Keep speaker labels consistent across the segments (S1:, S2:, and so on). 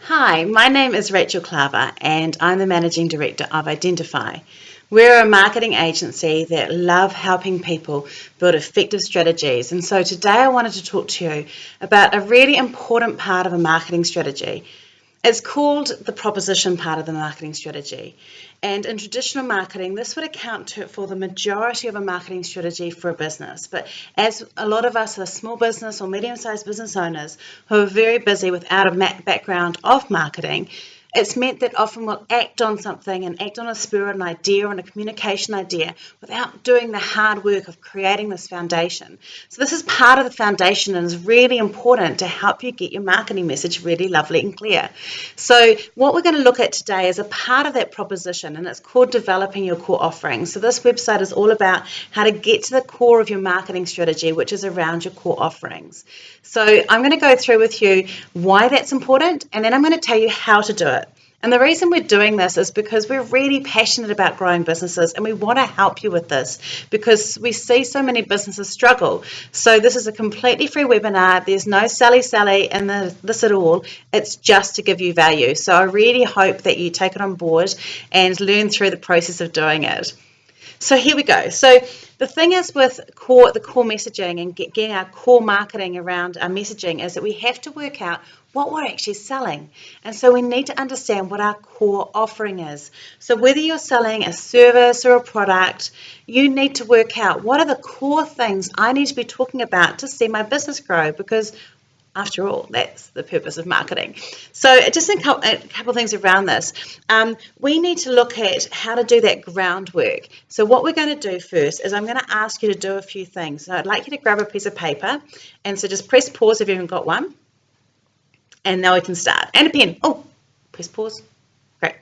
S1: Hi, my name is Rachel Claver and I'm the Managing Director of Identify. We're a marketing agency that love helping people build effective strategies, and so today I wanted to talk to you about a really important part of a marketing strategy. It's called the proposition part of the marketing strategy. And in traditional marketing, this would account for the majority of a marketing strategy for a business. But as a lot of us are small business or medium-sized business owners who are very busy without a background of marketing, it's meant that often we'll act on something and act on a spirit, an idea, and a communication idea without doing the hard work of creating this foundation. So this is part of the foundation and is really important to help you get your marketing message really lovely and clear. So what we're going to look at today is a part of that proposition, and it's called developing your core offering. So this website is all about how to get to the core of your marketing strategy, which is around your core offerings. So I'm going to go through with you why that's important, and then I'm going to tell you how to do it. And the reason we're doing this is because we're really passionate about growing businesses and we want to help you with this because we see so many businesses struggle. So this is a completely free webinar. There's no Sally in this at all. It's just to give you value. So I really hope that you take it on board and learn through the process of doing it. So here we go. So the thing is with the core messaging and getting our core marketing around our messaging is that we have to work out what we're actually selling. And so we need to understand what our core offering is. So whether you're selling a service or a product, you need to work out what are the core things I need to be talking about to see my business grow, because after all, that's the purpose of marketing. So just a couple of things around this. We need to look at how to do that groundwork. So what we're going to do first is I'm going to ask you to do a few things. So I'd like you to grab a piece of paper, and so just press pause if you haven't got one. And now we can start. And a pen. Oh, press pause. Great.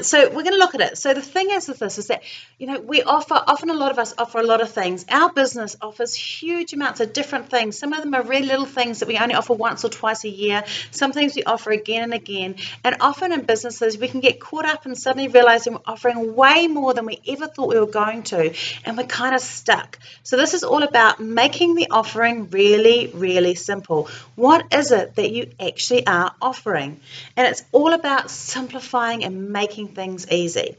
S1: So we're going to look at it. So the thing is with this is that, we often a lot of us offer a lot of things. Our business offers huge amounts of different things. Some of them are really little things that we only offer once or twice a year. Some things we offer again and again. And often in businesses, we can get caught up and suddenly realizing we're offering way more than we ever thought we were going to. And we're kind of stuck. So this is all about making the offering really, really simple. What is it that you actually are offering? And it's all about simplifying and making things easy.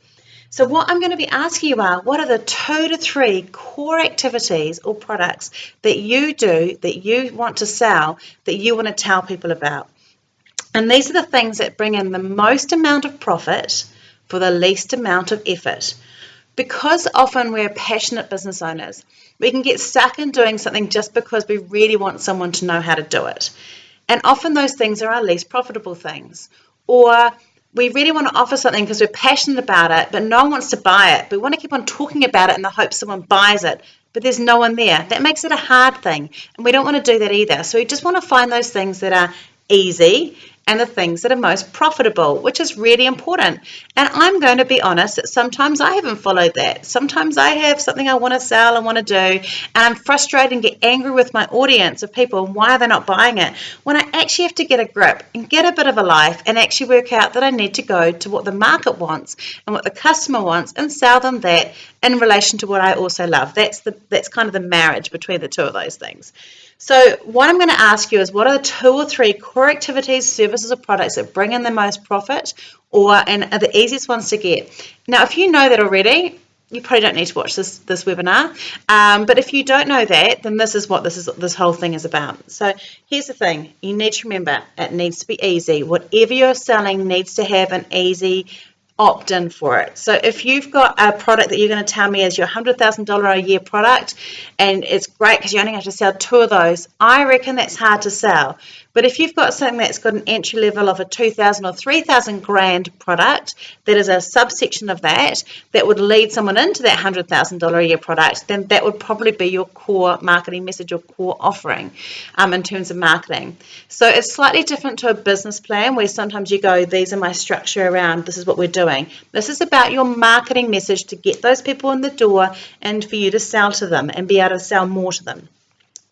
S1: So what I'm going to be asking you are, what are the 2 to 3 core activities or products that you do, that you want to sell, that you want to tell people about? And these are the things that bring in the most amount of profit for the least amount of effort. Because often we're passionate business owners, we can get stuck in doing something just because we really want someone to know how to do it. And often those things are our least profitable things. Or we really want to offer something because we're passionate about it, but no one wants to buy it. But we want to keep on talking about it in the hope someone buys it, but there's no one there. That makes it a hard thing, and we don't want to do that either. So we just want to find those things that are easy and the things that are most profitable, which is really important. And I'm going to be honest that sometimes I haven't followed that. Sometimes I have something I want to sell and want to do, and I'm frustrated and get angry with my audience of people and why they're not buying it, when I actually have to get a grip and get a bit of a life and actually work out that I need to go to what the market wants and what the customer wants and sell them that in relation to what I also love. That's kind of the marriage between the two of those things. So what I'm going to ask you is, what are the 2 or 3 core activities, services, or products that bring in the most profit and are the easiest ones to get? Now, if you know that already, you probably don't need to watch this webinar. But if you don't know that, then this is what this whole thing is about. So here's the thing. You need to remember, it needs to be easy. Whatever you're selling needs to have an easy opt-in for it. So if you've got a product that you're going to tell me is your $100,000 a year product, and it's great because you only have to sell 2 of those, I reckon that's hard to sell. But if you've got something that's got an entry level of a 2,000 or 3,000 grand product that is a subsection of that would lead someone into that $100,000 a year product, then that would probably be your core marketing message or core offering in terms of marketing. So it's slightly different to a business plan where sometimes you go, these are my structure around, this is what we're doing. This is about your marketing message to get those people in the door and for you to sell to them and be able to sell more to them.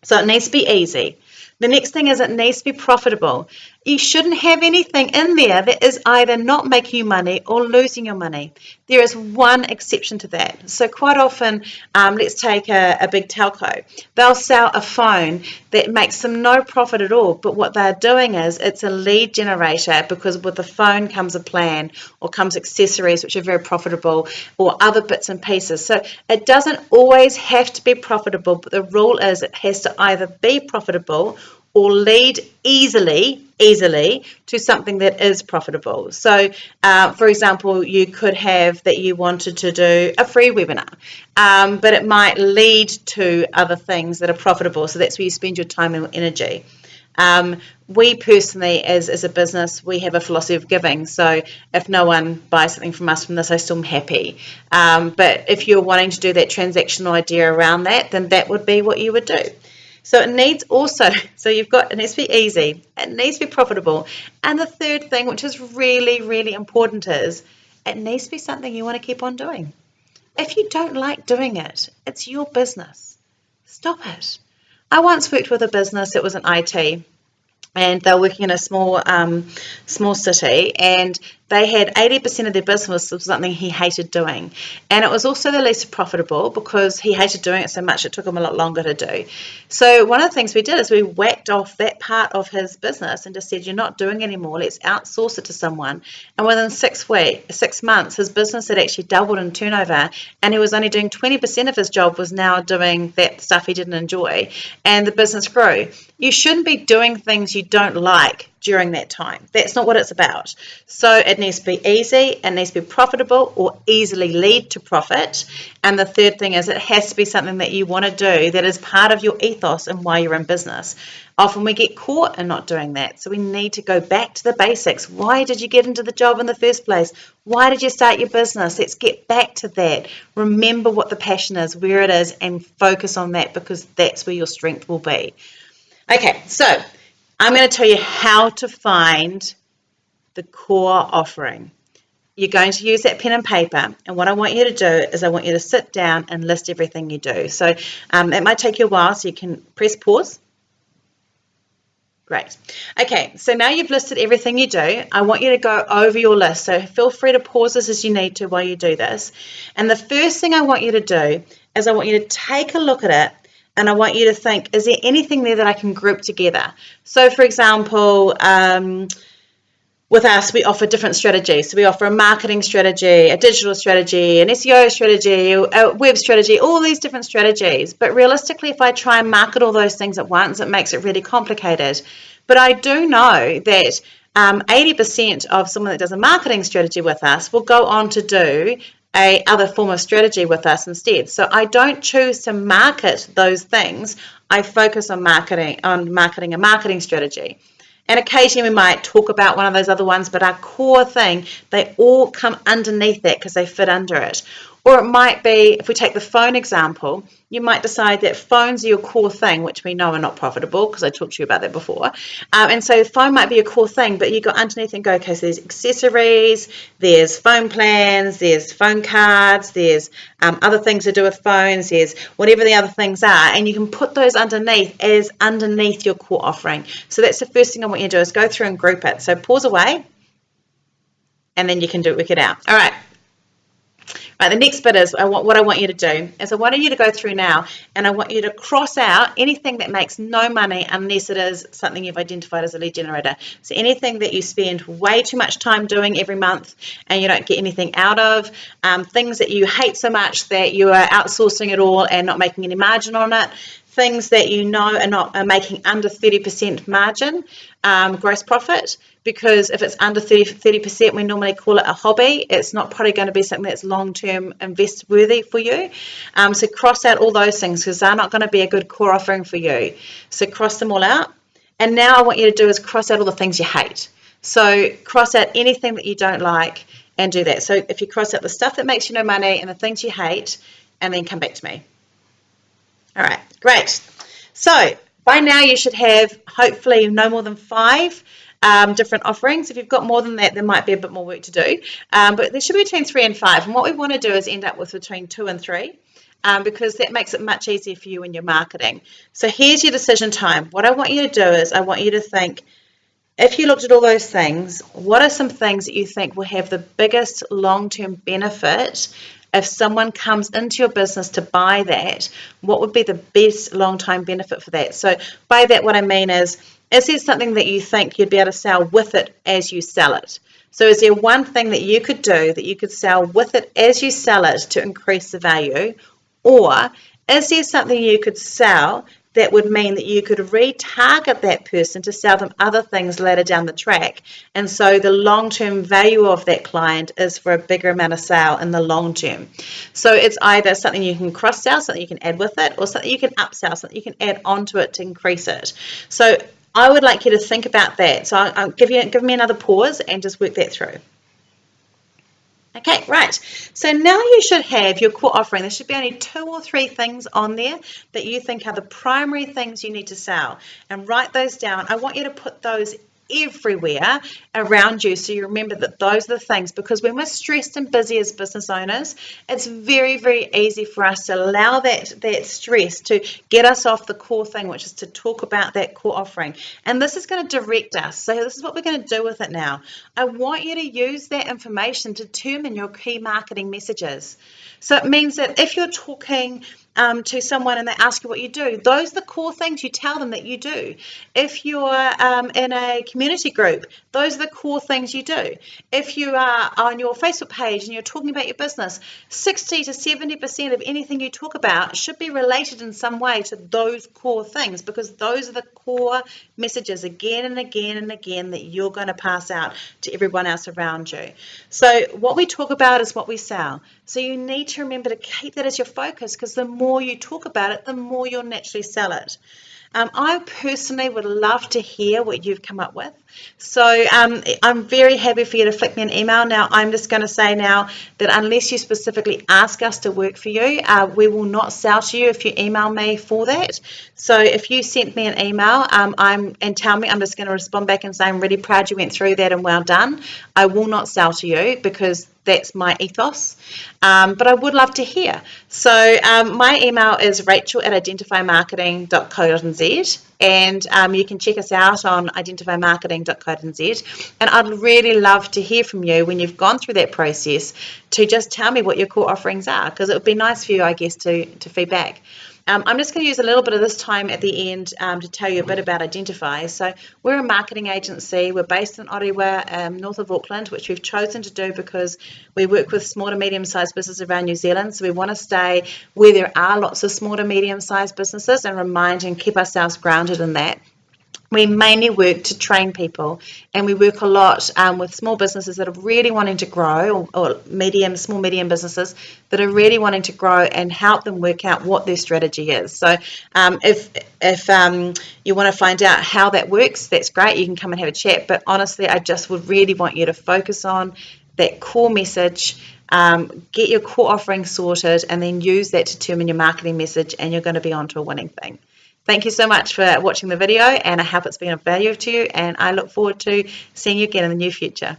S1: So it needs to be easy. The next thing is it needs to be profitable. You shouldn't have anything in there that is either not making you money or losing your money. There is one exception to that. So quite often, let's take a big telco. They'll sell a phone that makes them no profit at all, but what they're doing is it's a lead generator, because with the phone comes a plan or comes accessories which are very profitable, or other bits and pieces. So it doesn't always have to be profitable, but the rule is it has to either be profitable or lead easily to something that is profitable. So, for example, you could have that you wanted to do a free webinar, but it might lead to other things that are profitable. So that's where you spend your time and energy. We personally, as a business, we have a philosophy of giving. So if no one buys something from us from this, I still am happy. But if you're wanting to do that transactional idea around that, then that would be what you would do. So it needs also, it needs to be easy, it needs to be profitable. And the third thing, which is really, really important, is it needs to be something you want to keep on doing. If you don't like doing it, it's your business. Stop it. I once worked with a business that was in IT, and they were working in a small city, and they had 80% of their business was something he hated doing, and it was also the least profitable because he hated doing it so much it took him a lot longer to do. So one of the things we did is we whacked off that part of his business and just said, you're not doing it anymore, let's outsource it to someone. And within 6 months, his business had actually doubled in turnover, and he was only doing 20% of his job, was now doing that stuff he didn't enjoy, and the business grew. You shouldn't be doing things you don't like during that time. That's not what it's about. So it needs to be easy, it needs to be profitable or easily lead to profit. And the third thing is it has to be something that you want to do that is part of your ethos and why you're in business. Often we get caught in not doing that. So we need to go back to the basics. Why did you get into the job in the first place? Why did you start your business? Let's get back to that. Remember what the passion is, where it is, and focus on that, because that's where your strength will be. Okay, so I'm going to tell you how to find the core offering. You're going to use that pen and paper, and what I want you to do is I want you to sit down and list everything you do. So it might take you a while, so you can press pause. Great. Okay, so now you've listed everything you do. I want you to go over your list, so feel free to pause this as you need to while you do this. And the first thing I want you to do is I want you to take a look at it, and I want you to think, is there anything there that I can group together? So, for example, with us, we offer different strategies. So we offer a marketing strategy, a digital strategy, an SEO strategy, a web strategy, all these different strategies. But realistically, if I try and market all those things at once, it makes it really complicated. But I do know that 80% of someone that does a marketing strategy with us will go on to do a other form of strategy with us instead. So I don't choose to market those things. I focus on marketing a marketing strategy. And occasionally we might talk about one of those other ones, but our core thing, they all come underneath that because they fit under it. Or it might be, if we take the phone example, you might decide that phones are your core thing, which we know are not profitable because I talked to you about that before. And so phone might be your core thing, but you go underneath and go, okay, so there's accessories, there's phone plans, there's phone cards, there's other things to do with phones, there's whatever the other things are, and you can put those underneath as underneath your core offering. So that's the first thing I want you to do is go through and group it. So pause away, and then you can work it out. All right. Right, the next bit is what I want you to do is I want you to go through now, and I want you to cross out anything that makes no money unless it is something you've identified as a lead generator. So anything that you spend way too much time doing every month and you don't get anything out of, things that you hate so much that you are outsourcing it all and not making any margin on it, things that you know are making under 30% margin, gross profit, because if it's under 30%, we normally call it a hobby. It's not probably going to be something that's long-term invest worthy for you. So cross out all those things because they're not going to be a good core offering for you. So cross them all out. And now I want you to do is cross out all the things you hate. So cross out anything that you don't like and do that. So if you cross out the stuff that makes you no money and the things you hate, and then come back to me. All right, great. So by now you should have hopefully no more than 5 different offerings. If you've got more than that, there might be a bit more work to do. But there should be between 3 and 5. And what we want to do is end up with between 2 and 3 because that makes it much easier for you when you're marketing. So here's your decision time. What I want you to do is I want you to think, if you looked at all those things, what are some things that you think will have the biggest long-term benefit if someone comes into your business to buy that? What would be the best long-term benefit for that? So by that, what I mean is there something that you think you'd be able to sell with it as you sell it? So is there one thing that you could do that you could sell with it as you sell it to increase the value? Or is there something you could sell that would mean that you could retarget that person to sell them other things later down the track? And so the long-term value of that client is for a bigger amount of sale in the long term. So it's either something you can cross-sell, something you can add with it, or something you can upsell, something you can add onto it to increase it. So I would like you to think about that. So I'll give me another pause and just work that through. Okay, right. So now you should have your core offering. There should be only 2 or 3 things on there that you think are the primary things you need to sell. And write those down. I want you to put those everywhere around you so you remember that those are the things, because when we're stressed and busy as business owners, it's very, very easy for us to allow that stress to get us off the core thing, which is to talk about that core offering. And this is going to direct us. So this is what we're going to do with it now. I want you to use that information to determine your key marketing messages. So it means that if you're talking to someone and they ask you what you do, those are the core things you tell them that you do. If you're in a community group, those are the core things you do. If you are on your Facebook page and you're talking about your business, 60 to 70% of anything you talk about should be related in some way to those core things, because those are the core messages again and again and again that you're going to pass out to everyone else around you. So what we talk about is what we sell. So you need to remember to keep that as your focus, because the more you talk about it, the more you'll naturally sell it. I personally would love to hear what you've come up with. So I'm very happy for you to flick me an email. Now, I'm just going to say now that unless you specifically ask us to work for you, we will not sell to you if you email me for that. So if you sent me an email and tell me, I'm just going to respond back and say, I'm really proud you went through that and well done. I will not sell to you, because that's my ethos, but I would love to hear. So my email is rachel@identifymarketing.co.nz, and you can check us out on identifymarketing.co.nz, and I'd really love to hear from you when you've gone through that process to just tell me what your core offerings are, because it would be nice for you, I guess, to feedback. I'm just going to use a little bit of this time at the end to tell you a bit about Identify. So we're a marketing agency. We're based in Ottawa, north of Auckland, which we've chosen to do because we work with small to medium-sized businesses around New Zealand. So we want to stay where there are lots of small to medium-sized businesses and remind and keep ourselves grounded in that. We mainly work to train people, and we work a lot with small businesses that are really wanting to grow, or small medium businesses that are really wanting to grow, and help them work out what their strategy is. So if you want to find out how that works, that's great. You can come and have a chat. But honestly, I just would really want you to focus on that core message. Get your core offering sorted, and then use that to determine your marketing message, and you're going to be onto a winning thing. Thank you so much for watching the video, and I hope it's been of value to you, and I look forward to seeing you again in the near future.